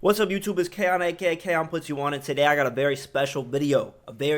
What's up, YouTube? It's KayHon, aka KayHon Puts You On, and today I got a very special video. Today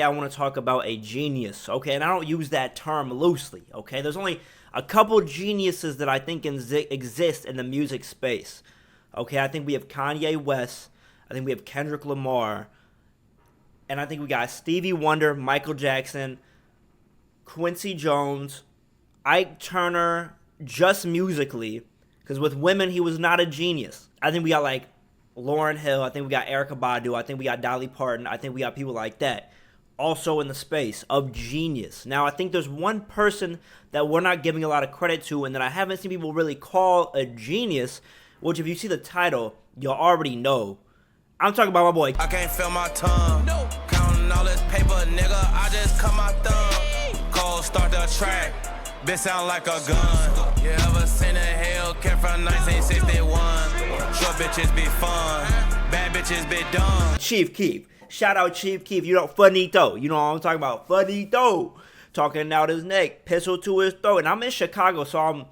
I want to talk about a genius, okay? And I don't use that term loosely, okay? There's only a couple geniuses that I think exist in the music space, okay? I think we have Kanye West, I think we have Kendrick Lamar, and I think we got Stevie Wonder, Michael Jackson, Quincy Jones, Ike Turner, just musically. Because with women, he was not a genius. I think we got like Lauryn Hill. I think we got Erykah Badu. I think we got Dolly Parton. I think we got people like that. Also in the space of genius. Now, I think there's one person that we're not giving a lot of credit to and that I haven't seen people really call a genius, which if you see the title, you'll already know. I'm talking about my boy. I can't feel my tongue. No. Counting all this paper, nigga. I just cut my thumb. Cold start the track. Bitch sound like a gun. You ever seen a Hellcat from 1961? Short bitches be fun. Bad bitches be dumb. Chief Keef. Shout out Chief Keef. You know, Funito. You know what I'm talking about. Funito. Talking out his neck. Pistol to his throat. And I'm in Chicago, so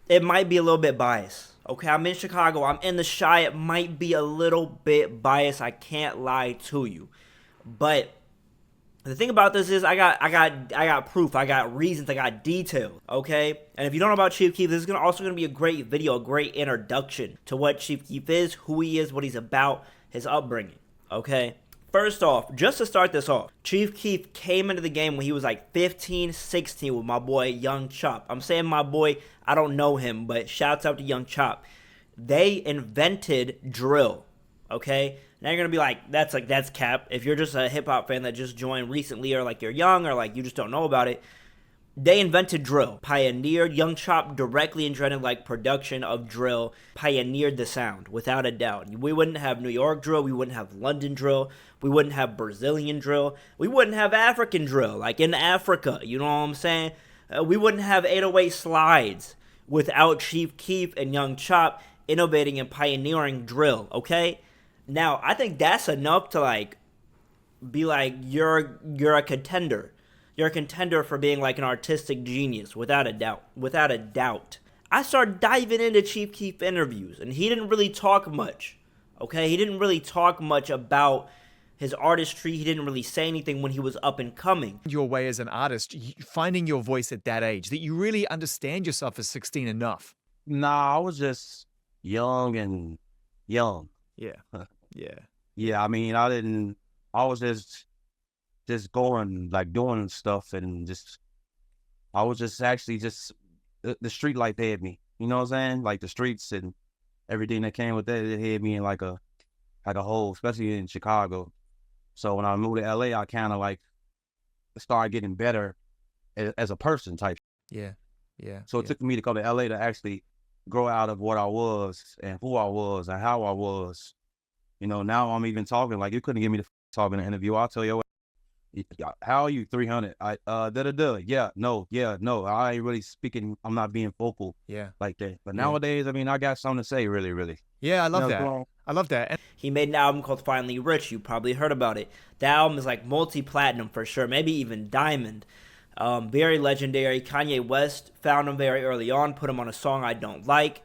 it might be a little bit biased. Okay, I'm in Chicago. I'm in the Chi. It might be a little bit biased. I can't lie to you. But the thing about this is I got proof, I got reasons, I got details, okay? And if you don't know about Chief Keef, this is also going to be a great video, a great introduction to what Chief Keef is, who he is, what he's about, his upbringing, okay? First off, just to start this off, Chief Keef came into the game when he was like 15, 16 with my boy Young Chop. I'm saying my boy, I don't know him, but shouts out to Young Chop. They invented drill, okay? Now you're going to be like, that's cap. If you're just a hip-hop fan that just joined recently or like you're young or like you just don't know about it, they invented drill. Pioneered. Young Chop directly invented like production of drill. Pioneered the sound, without a doubt. We wouldn't have New York drill. We wouldn't have London drill. We wouldn't have Brazilian drill. We wouldn't have African drill, like in Africa. You know what I'm saying? We wouldn't have 808 slides without Chief Keef and Young Chop innovating and pioneering drill, okay? Now, I think that's enough to, like, be like, you're a contender. You're a contender for being, like, an artistic genius, without a doubt. Without a doubt. I started diving into Chief Keef interviews, and he didn't really talk much, okay? He didn't really talk much about his artistry. He didn't really say anything when he was up and coming. Your way as an artist, finding your voice at that age, that you really understand yourself as 16 enough. Nah, I was just young and young. Yeah. Yeah. Yeah, I mean, I was just going, like, doing stuff and I was just actually the street life had me, you know what I'm saying? Like the streets and everything that came with that, it had me in like a hole, especially in Chicago. So when I moved to LA, I kind of like started getting better as a person type. Yeah. Yeah. So it took me to come to LA to actually grow out of what I was and who I was and how I was. You know, now I'm even talking, like, you couldn't get me to talk in an interview. I'll tell you, how are you, 300? Yeah, no. I ain't really speaking. I'm not being vocal like that. But nowadays, I mean, I got something to say, really, really. Yeah, I love that. I love that. And he made an album called Finally Rich. You probably heard about it. That album is like multi-platinum for sure, maybe even diamond. Very legendary. Kanye West found him very early on, put him on a song I Don't Like.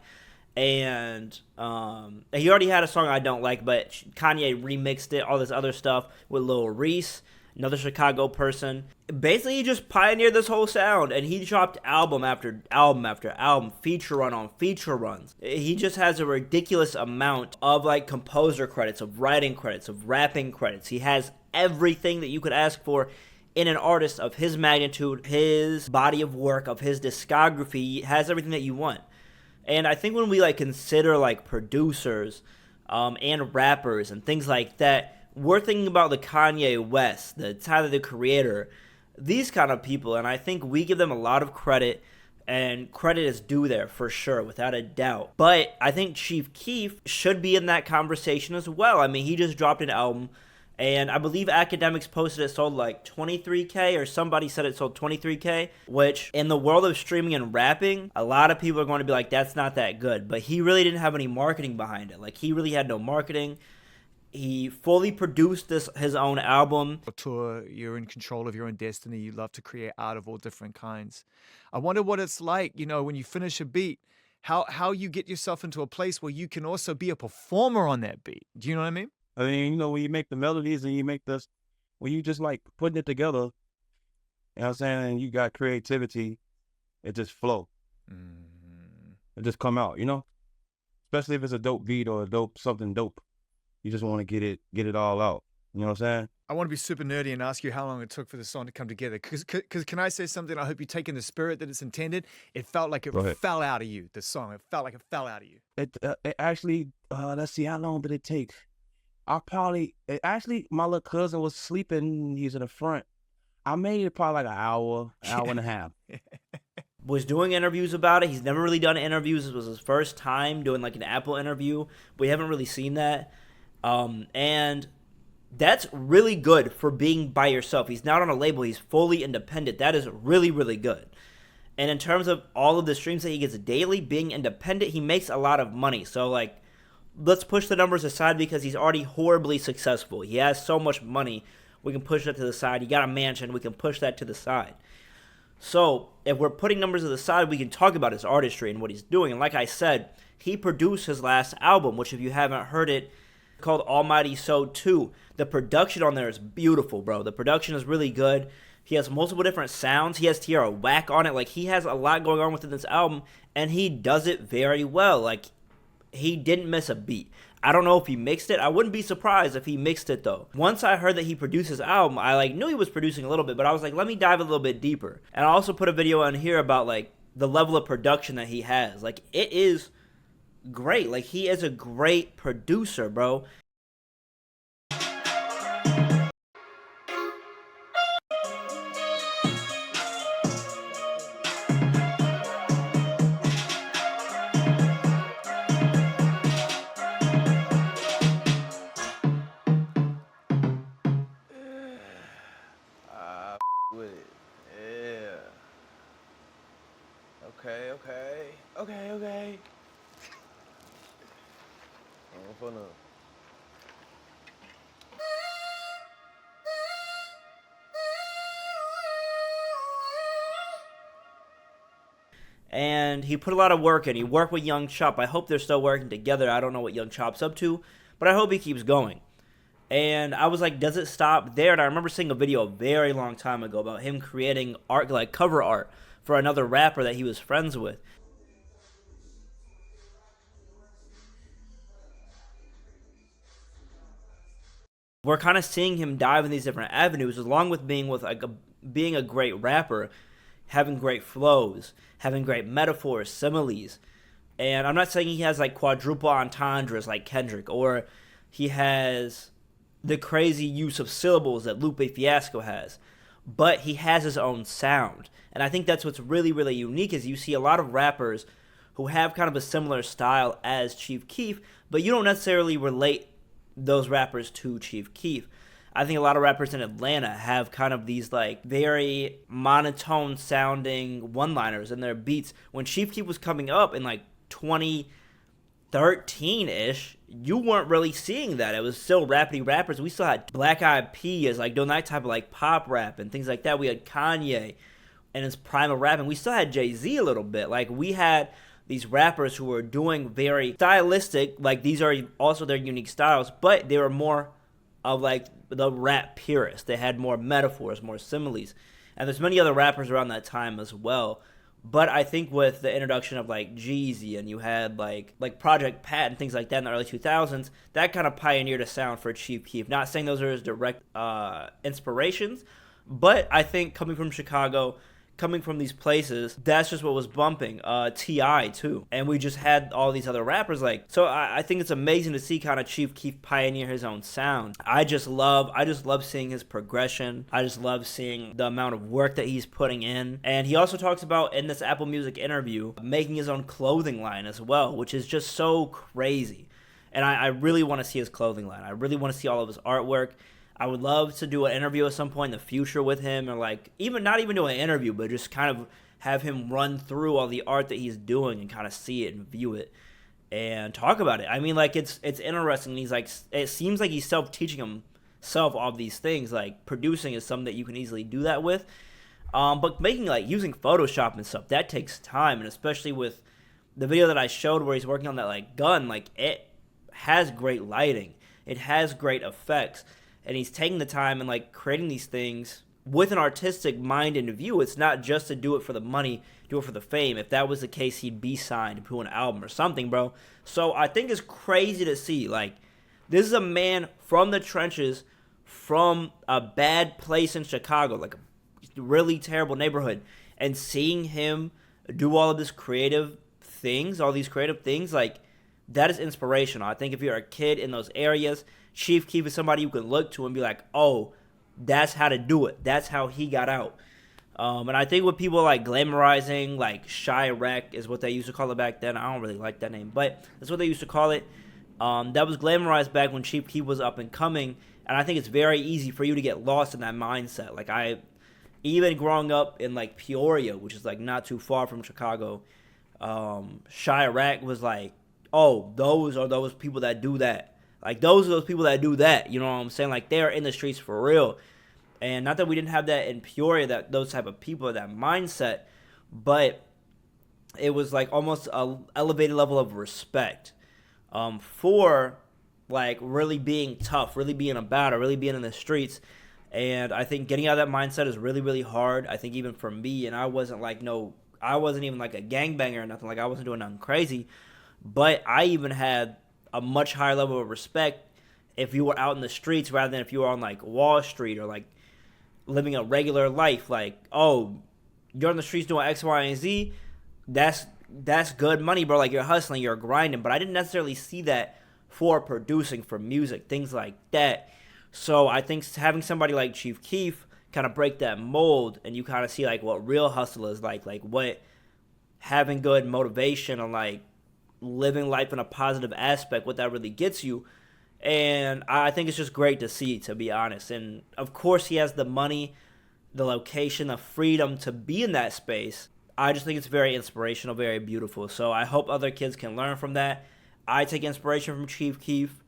And he already had a song I Don't Like, but Kanye remixed it, all this other stuff with Lil Reese, another Chicago person. Basically, he just pioneered this whole sound, and he dropped album after album after album, feature run on feature runs. He just has a ridiculous amount of like composer credits, of writing credits, of rapping credits. He has everything that you could ask for in an artist of his magnitude, his body of work, of his discography. He has everything that you want. And I think when we like consider like producers and rappers and things like that, we're thinking about the Kanye West, the Tyler the Creator, these kind of people. And I think we give them a lot of credit, and credit is due there for sure, without a doubt. But I think Chief Keef should be in that conversation as well. I mean, he just dropped an album, and I believe Academics posted it sold like 23K, or somebody said it sold 23K, which in the world of streaming and rapping, a lot of people are going to be like, that's not that good. But he really didn't have any marketing behind it. Like, he really had no marketing. He fully produced his own album. Tour, you're in control of your own destiny. You love to create art of all different kinds. I wonder what it's like, you know, when you finish a beat how you get yourself into a place where you can also be a performer on that beat. Do you know what I mean? I mean, you know, when you make the melodies and you make this, when you just like putting it together, you know what I'm saying, and you got creativity, it just flow. It just come out, you know? Especially if it's a dope beat or something dope. You just want to get it all out. You know what I'm saying? I want to be super nerdy and ask you how long it took for the song to come together. Because can I say something? I hope you take in the spirit that it's intended. It felt like it fell out of you, the song. It felt like it fell out of you. It actually, let's see, how long did it take? My little cousin was sleeping. He's in the front. I made it probably like an hour and a half. Was doing interviews about it. He's never really done interviews. It was his first time doing like an Apple interview. We haven't really seen that. And that's really good for being by yourself. He's not on a label. He's fully independent. That is really, really good. And in terms of all of the streams that he gets daily, being independent, he makes a lot of money. So, like, let's push the numbers aside because he's already horribly successful. He has so much money. We can push that to the side. He got a mansion. We can push that to the side. So, if we're putting numbers to the side, we can talk about his artistry and what he's doing. And like I said, he produced his last album, which if you haven't heard it, called Almighty So 2. The production on there is beautiful, bro. The production is really good. He has multiple different sounds. He has Tierra Whack on it. Like, he has a lot going on within this album, and he does it very well. Like, he didn't miss a beat. I don't know if he mixed it. I wouldn't be surprised if he mixed it, though. Once I heard that he produced his album, I, like, knew he was producing a little bit, but I was like, let me dive a little bit deeper. And I also put a video on here about, like, the level of production that he has. Like, it is great. Like, he is a great producer, bro. With it. Yeah. Okay. I'm gonna. And he put a lot of work in. He worked with Young Chop. I hope they're still working together. I don't know what Young Chop's up to, but I hope he keeps going. And I was like, does it stop there? And I remember seeing a video a very long time ago about him creating art, like cover art, for another rapper that he was friends with. We're kind of seeing him dive in these different avenues, along with being a great rapper, having great flows, having great metaphors, similes. And I'm not saying he has like quadruple entendres like Kendrick, or he has the crazy use of syllables that Lupe Fiasco has, but he has his own sound. And I think that's what's really, really unique is you see a lot of rappers who have kind of a similar style as Chief Keef, but you don't necessarily relate those rappers to Chief Keef. I think a lot of rappers in Atlanta have kind of these like very monotone sounding one-liners in their beats. When Chief Keef was coming up in like 2013-ish, you weren't really seeing that. It was still rappity rappers. We still had Black Eyed Peas like doing that type of like pop rap and things like that. We had Kanye and his prime of rapping. We still had Jay-Z a little bit. Like, we had these rappers who were doing very stylistic, like these are also their unique styles, but they were more of like the rap purists. They had more metaphors, more similes. And there's many other rappers around that time as well. But I think with the introduction of like Jeezy, and you had like Project Pat and things like that in the early 2000s, that kind of pioneered a sound for Chief Keef. Not saying those are his direct inspirations, but I think coming from Chicago, coming from these places, that's just what was bumping. T.I. too. And we just had all these other rappers like. So I think it's amazing to see kind of Chief Keef pioneer his own sound. I just love seeing his progression. I just love seeing the amount of work that he's putting in. And he also talks about, in this Apple Music interview, making his own clothing line as well, which is just so crazy. And I really want to see his clothing line. I really want to see all of his artwork. I would love to do an interview at some point in the future with him, or like not even do an interview, but just kind of have him run through all the art that he's doing and kind of see it and view it and talk about it. I mean, like, it's interesting. He's like, it seems like he's self-teaching himself all of these things. Like, producing is something that you can easily do that with. But making, like, using Photoshop and stuff, that takes time, and especially with the video that I showed where he's working on that like gun, like it has great lighting, it has great effects, and he's taking the time and like creating these things with an artistic mind in view. It's not just to do it for the money, do it for the fame. If that was the case, he'd be signed to an album or something, bro. So I think it's crazy to see, like, this is a man from the trenches, from a bad place in Chicago, like a really terrible neighborhood, and seeing him do all of this creative things, all these creative things, like, that is inspirational. I think if you're a kid in those areas, Chief Keef is somebody you can look to and be like, oh, that's how to do it. That's how he got out. And I think with people like glamorizing, like Chirac is what they used to call it back then. I don't really like that name, but that's what they used to call it. That was glamorized back when Chief Keef was up and coming. And I think it's very easy for you to get lost in that mindset. Like, even growing up in like Peoria, which is like not too far from Chicago, Chirac was like, oh, those are those people that do that. Like, those are those people that do that. You know what I'm saying? Like, they're in the streets for real. And not that we didn't have that in Peoria, that those type of people, that mindset, but it was like almost a elevated level of respect for like really being tough, really being about it, really being in the streets. And I think getting out of that mindset is really, really hard. I think even for me, and I wasn't even like a gangbanger or nothing. Like, I wasn't doing nothing crazy, but I even had a much higher level of respect if you were out in the streets rather than if you were on like Wall Street or like living a regular life. Like, oh, you're on the streets doing X, Y, and Z. That's good money, bro. Like, you're hustling, you're grinding. But I didn't necessarily see that for producing, for music, things like that. So I think having somebody like Chief Keef kind of break that mold, and you kind of see like what real hustle is like what having good motivation and like living life in a positive aspect, what that really gets you. And I think it's just great to see, to be honest. And of course he has the money, the location, the freedom to be in that space. I just think it's very inspirational, very beautiful. So I hope other kids can learn from that. I take inspiration from Chief Keef.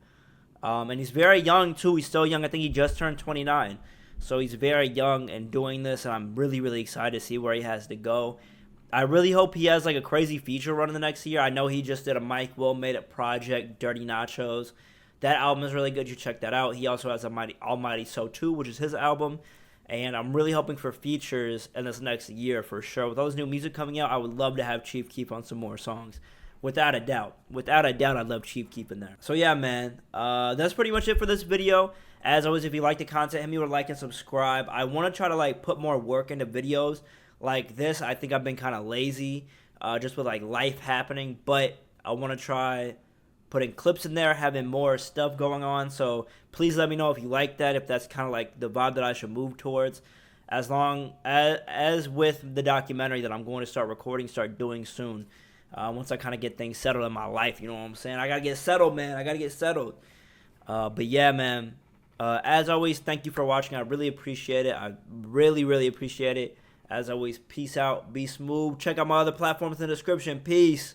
And he's very young too. He's still young. I think he just turned 29. So he's very young and doing this, and I'm really, really excited to see where he has to go. I really hope he has like a crazy feature run in the next year. I know he just did a Mike Will Made It project, Dirty Nachos. That album is really good. You check that out. He also has Almighty So 2, which is his album. And I'm really hoping for features in this next year for sure. With all this new music coming out, I would love to have Chief Keef on some more songs. Without a doubt. Without a doubt, I'd love Chief Keef in there. So yeah, man. That's pretty much it for this video. As always, if you like the content, hit me with a like and subscribe. I want to try to like put more work into videos like this. I think I've been kind of lazy just with like life happening. But I want to try putting clips in there, having more stuff going on. So please let me know if you like that, if that's kind of like the vibe that I should move towards. As long as with the documentary that I'm going to start recording, start doing soon. Once I kind of get things settled in my life, you know what I'm saying? I got to get settled, man. I got to get settled. But yeah, man. As always, thank you for watching. I really appreciate it. I really, really appreciate it. As always, peace out. Be smooth. Check out my other platforms in the description. Peace.